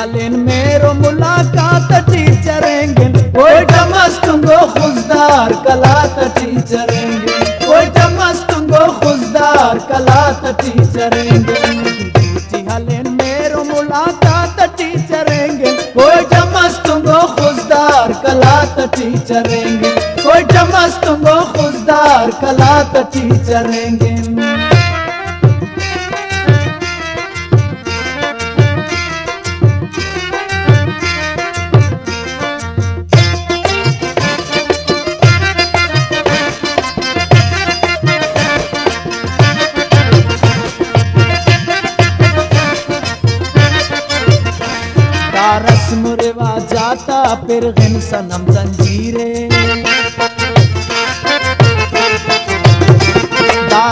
हालेन मेरो मुलाकात टीचरेंगे कोई मस्तुंगो खुशदार कलात टीचरेंगे कोई मस्तुंगो खुशदार कलात टीचरेंगे हालेन मेरो मुलाकात टीचरेंगे कोई मस्तुंगो खुशदार कलात टीचरेंगे कोई मस्तुंगो खुशदार कलात टीचरेंगे रस्म रिवाज जाता फिर गिन सनम जंजीरे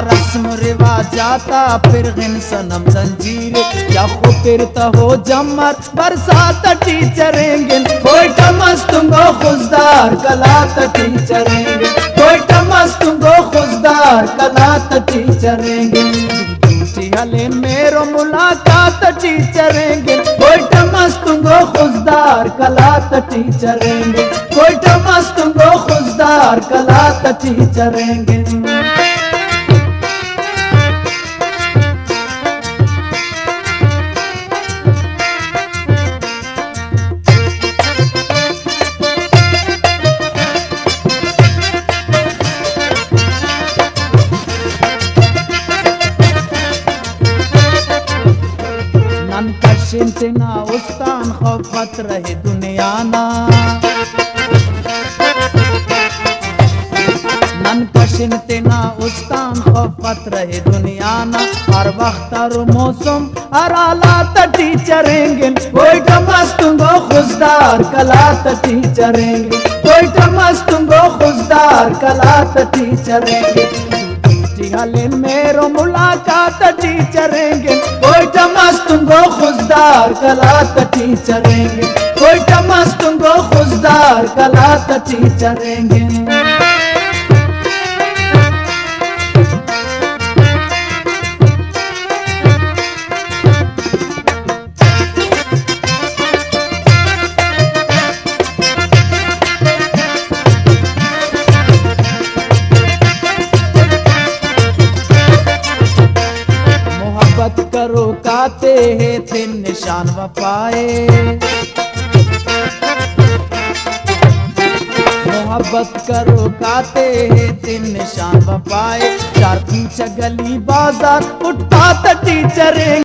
रस्म रिवाज जाता फिर गिन सनम जंजीरे या फिरता हो जमर बरसात टीचरेंगे कोई मस्तुंगो खुशदार कलात टीचरेंगे कोई मस्तुंगो खुशदार कलात टीचरेंगे हले मेरो मुलाकात टीचरेंगे कोई मस्तुंगो खुशदार कलात टीचरेंगे कोई मस्तुंगो खुशदार कलात टीचरेंगे कशिंतना उस्तान खौफत रहे दुनियाना नन कशिंतना उस्तान खौफत रहे दुनियाना हर वक्त हर मौसम हर हालात टीचरेंगे कोई मस्तुंगो खुशदार कलात टीचरेंगे कोई मस्तुंगो खुशदार कलात टीचरेंगे हालेन मेरो मुलाकात टीचरेंगे कोई मस्तुंगो खुशदार कलात टीचरेंगे कोई मस्तुंगो खुशदार कलात टीचरेंगे करो काते हैं तीन निशान वफाए मोहब्बत करो काते हैं तीन निशान वफाए चार पीछे गली बाजार उठता टीचरेंगे